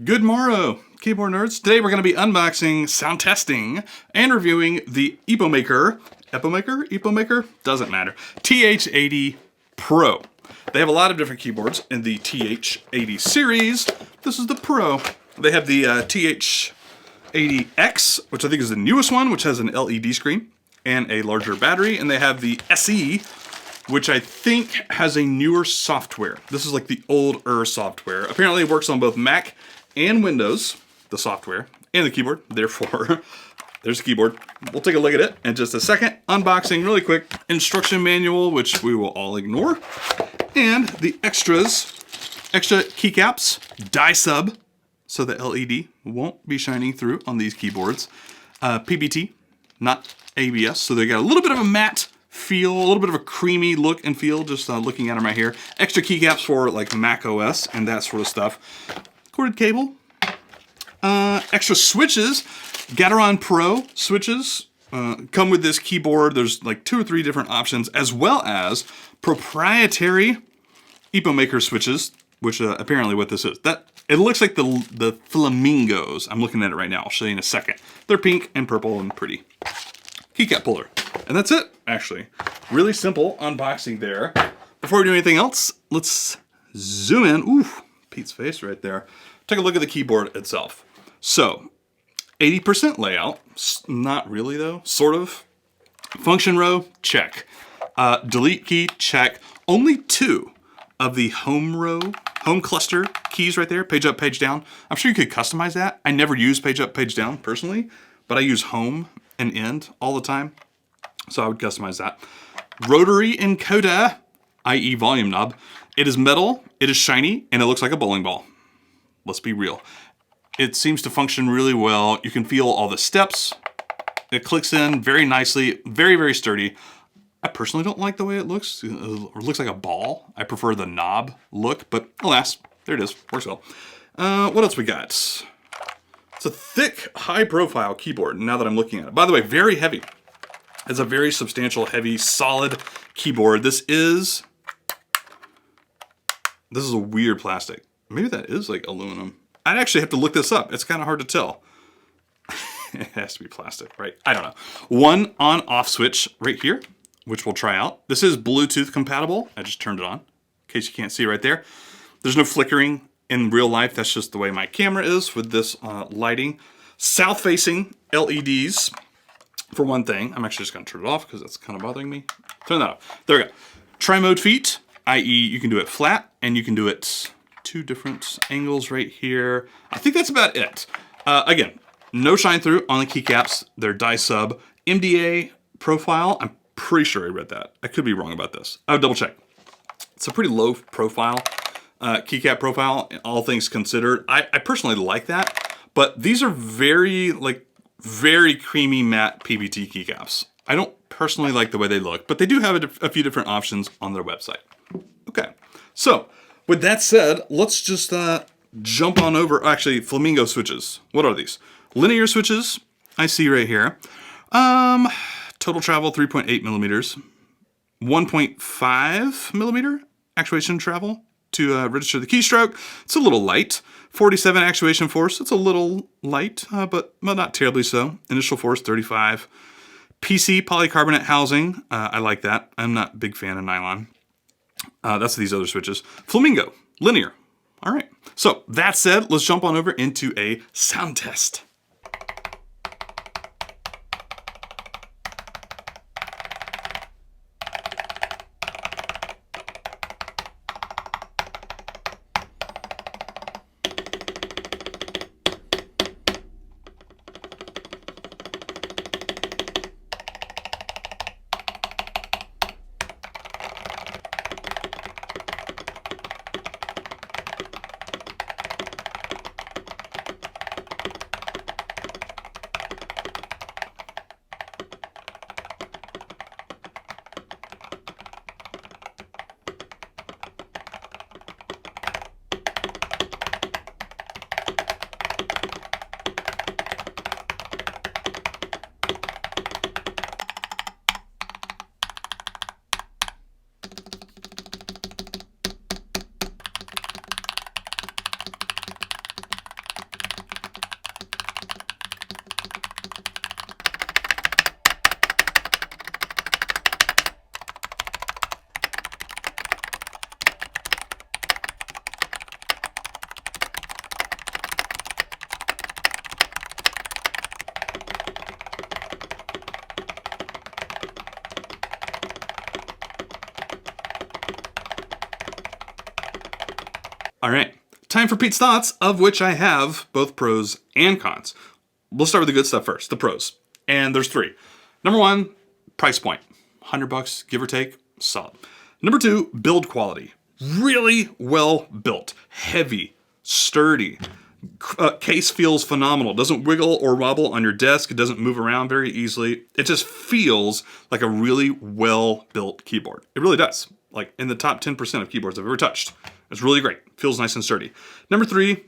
Good morrow, keyboard nerds. Today we're going to be unboxing, sound testing, and reviewing the Epomaker? Doesn't matter. TH80 Pro. They have a lot of different keyboards in the TH80 series. This is the Pro. They have the TH80X, which I think is the newest one, which has an LED screen and a larger battery. And they have the SE, which I think has a newer software. This is like the older software. Apparently it works on both Mac and Windows, the software, and the keyboard. Therefore, there's the keyboard. We'll take a look at it in just a second. Unboxing really quick. Instruction manual, which we will all ignore. And the extra keycaps, die sub, so the LED won't be shining through on these keyboards. PBT, not ABS, so they got a little bit of a matte feel, a little bit of a creamy look and feel, just looking at them right here. Extra keycaps for like Mac OS and that sort of stuff. Corded cable. Extra switches. Gateron Pro switches come with this keyboard. There's like 2 or 3 different options, as well as proprietary Epomaker switches, which apparently what this is. It looks like the flamingos. I'm looking at it right now. I'll show you in a second. They're pink and purple and pretty. Keycap puller. And that's it, actually. Really simple unboxing there. Before we do anything else, let's zoom in. Ooh, Pete's face right there. Take a look at the keyboard itself. So, 80% layout. Not really, though. Sort of. Function row, check. Delete key, check. Only 2 of the home cluster keys right there. Page up, page down. I'm sure you could customize that. I never use page up, page down, personally. But I use home and end all the time. So I would customize that. Rotary encoder, i.e. volume knob. It is metal, it is shiny, and it looks like a bowling ball. Let's be real. It seems to function really well. You can feel all the steps. It clicks in very nicely, very, very sturdy. I personally don't like the way it looks. It looks like a ball. I prefer the knob look, but alas, there it is. Works well. What else we got? It's a thick, high-profile keyboard, now that I'm looking at it. By the way, very heavy. It's a very substantial, heavy, solid keyboard. This is a weird plastic. Maybe that is like aluminum. I'd actually have to look this up. It's kind of hard to tell. It has to be plastic, right? I don't know. 1 on-off switch right here, which we'll try out. This is Bluetooth compatible. I just turned it on, in case you can't see right there. There's no flickering in real life. That's just the way my camera is with this lighting. South-facing LEDs. For one thing, I'm actually just going to turn it off because that's kind of bothering me. Turn that off. There we go. Tri-mode feet, i.e. you can do it flat and you can do it 2 different angles right here. I think that's about it. Again, no shine through on the keycaps. They're die sub. MDA profile, I'm pretty sure I read that. I could be wrong about this. I would double check. It's a pretty low profile, keycap profile, all things considered. I personally like that, but these are very creamy matte PBT keycaps. I don't personally like the way they look, but they do have a few different options on their website. Okay, so with that said, let's just jump on over. Actually, flamingo switches. What are these? Linear switches, I see right here. Total travel 3.8 millimeters, 1.5 millimeter actuation travel to register the keystroke. It's a little light. 47 actuation force. It's a little light, but not terribly so. Initial force 35. PC polycarbonate housing. I like that. I'm not a big fan of nylon. That's these other switches. Flamingo. Linear. All right. So that said, let's jump on over into a sound test. All right, time for Pete's thoughts, of which I have both pros and cons. We'll start with the good stuff first, the pros. And there's 3. Number 1, price point. $100, give or take, solid. Number 2, build quality. Really well built, heavy, sturdy. Case feels phenomenal. Doesn't wiggle or wobble on your desk. It doesn't move around very easily. It just feels like a really well-built keyboard. It really does. Like in the top 10% of keyboards I've ever touched. It's really great. Feels nice and sturdy. Number 3,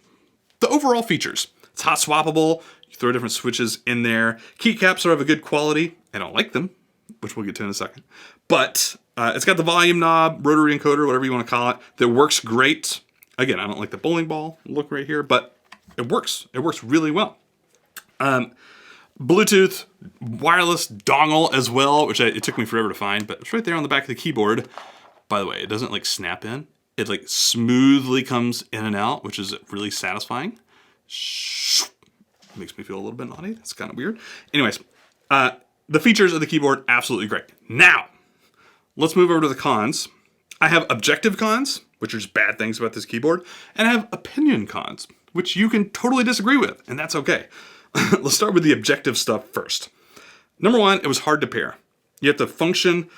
the overall features. It's hot swappable. You throw different switches in there. Keycaps are of a good quality. I don't like them, which we'll get to in a second. But it's got the volume knob, rotary encoder, whatever you want to call it, that works great. Again, I don't like the bowling ball look right here, but it works. It works really well. Bluetooth, wireless dongle as well, which it took me forever to find, but it's right there on the back of the keyboard. By the way, it doesn't like snap in. It like smoothly comes in and out, which is really satisfying. Makes me feel a little bit naughty. That's kind of weird. Anyways, the features of the keyboard, absolutely great. Now, let's move over to the cons. I have objective cons, which are just bad things about this keyboard, and I have opinion cons, which you can totally disagree with, and that's okay. Let's start with the objective stuff first. Number 1, it was hard to pair. You have to function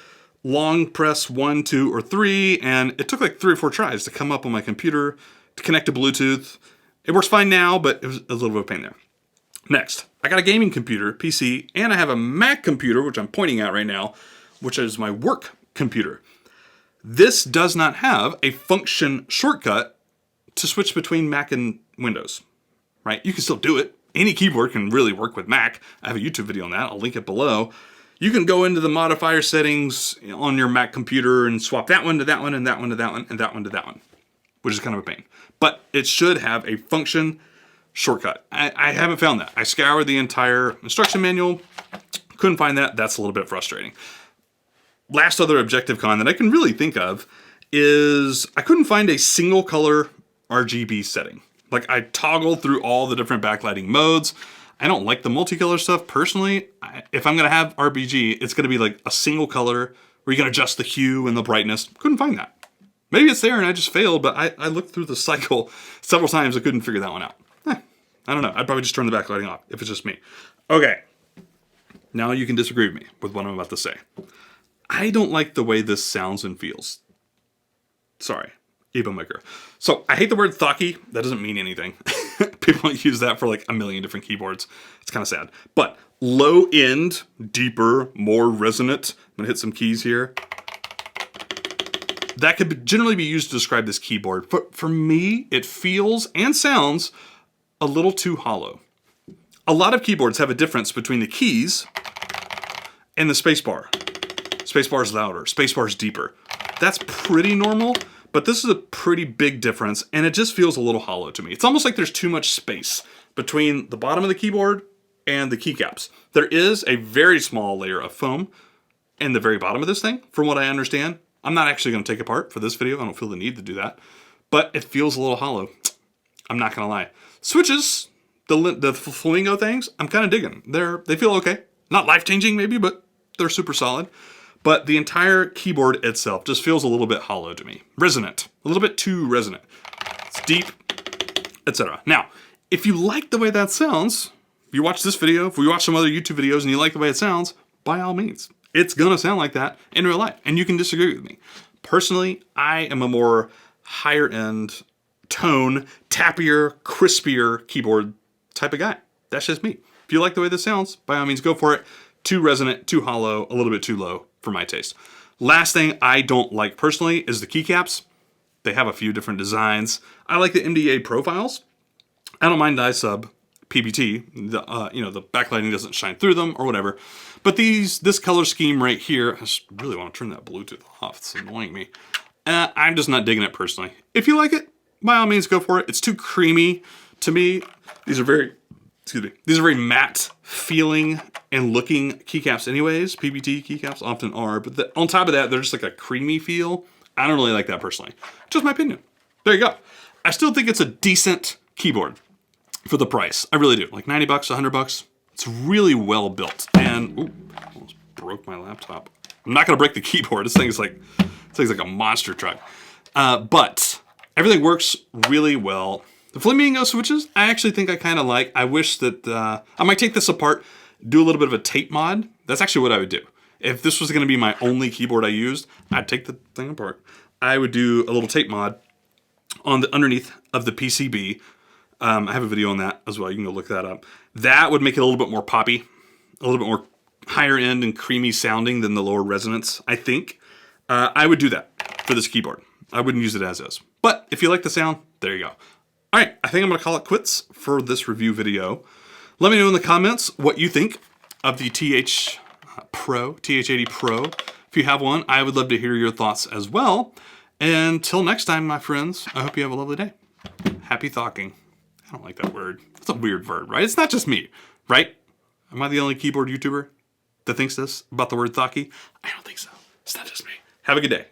long press 1, 2, or 3, and it took like 3 or 4 tries to come up on my computer to connect to Bluetooth. It works fine now, but it was a little bit of a pain there. Next, I got a gaming computer, PC, and I have a Mac computer, which I'm pointing at right now, which is my work computer. This does not have a function shortcut to switch between Mac and Windows, right? You can still do it. Any keyboard can really work with Mac. I have a YouTube video on that. I'll link it below. You can go into the modifier settings on your Mac computer and swap that one to that one, and that one to that one, and that one to that one, which is kind of a pain. But it should have a function shortcut. I haven't found that. I scoured the entire instruction manual, couldn't find that. That's a little bit frustrating. Last other objective con that I can really think of is I couldn't find a single color RGB setting. Like I toggled through all the different backlighting modes. I don't like the multicolor stuff personally. If I'm gonna have RGB, it's gonna be like a single color where you can adjust the hue and the brightness. Couldn't find that. Maybe it's there and I just failed, but I looked through the cycle several times. I couldn't figure that one out. I don't know. I'd probably just turn the backlighting off if it's just me. Okay. Now you can disagree with me with what I'm about to say. I don't like the way this sounds and feels. Sorry. Epomaker. So I hate the word thocky. That doesn't mean anything. People use that for like a million different keyboards. It's kind of sad. But low end, deeper, more resonant. I'm going to hit some keys here. That could generally be used to describe this keyboard. For me, it feels and sounds a little too hollow. A lot of keyboards have a difference between the keys and the spacebar. Spacebar is louder, spacebar is deeper. That's pretty normal, but this is a pretty big difference, and it just feels a little hollow to me. It's almost like there's too much space between the bottom of the keyboard and the keycaps. There is a very small layer of foam in the very bottom of this thing, from what I understand. I'm not actually going to take it apart for this video. I don't feel the need to do that, but it feels a little hollow. I'm not going to lie. Switches, the flamingo things, I'm kind of digging. They feel okay. Not life-changing maybe, but they're super solid. But the entire keyboard itself just feels a little bit hollow to me. Resonant, a little bit too resonant. It's deep, etc. Now, if you like the way that sounds, if you watch this video, if we watch some other YouTube videos and you like the way it sounds, by all means, it's gonna sound like that in real life, and you can disagree with me. Personally, I am a more higher end tone, tappier, crispier keyboard type of guy. That's just me. If you like the way this sounds, by all means, go for it. Too resonant, too hollow, a little bit too low for my taste. Last thing I don't like personally is the keycaps. They have a few different designs. I like the MDA profiles. I don't mind iSub PBT. The backlighting doesn't shine through them or whatever. But this color scheme right here, I just really want to turn that Bluetooth off. It's annoying me. I'm just not digging it personally. If you like it, by all means, go for it. It's too creamy to me. These are very matte feeling and looking keycaps anyways. PBT keycaps often are, but on top of that, they're just like a creamy feel. I don't really like that personally. Just my opinion. There you go. I still think it's a decent keyboard for the price. I really do. Like 90 bucks, 100 bucks. It's really well built. And, ooh, almost broke my laptop. I'm not gonna break the keyboard. This thing's like a monster truck. But Everything works really well. The flamingo switches, I actually think I kind of like. I wish that I might take this apart, do a little bit of a tape mod. That's actually what I would do. If this was going to be my only keyboard I used, I'd take the thing apart. I would do a little tape mod on the underneath of the PCB. I have a video on that as well. You can go look that up. That would make it a little bit more poppy, a little bit more higher end and creamy sounding than the lower resonance, I think. I would do that for this keyboard. I wouldn't use it as is. But if you like the sound, there you go. All right, I think I'm going to call it quits for this review video. Let me know in the comments what you think of the TH80 Pro. If you have one, I would love to hear your thoughts as well. Until next time, my friends, I hope you have a lovely day. Happy thocking. I don't like that word. It's a weird verb, right? It's not just me, right? Am I the only keyboard YouTuber that thinks this about the word thocky? I don't think so. It's not just me. Have a good day.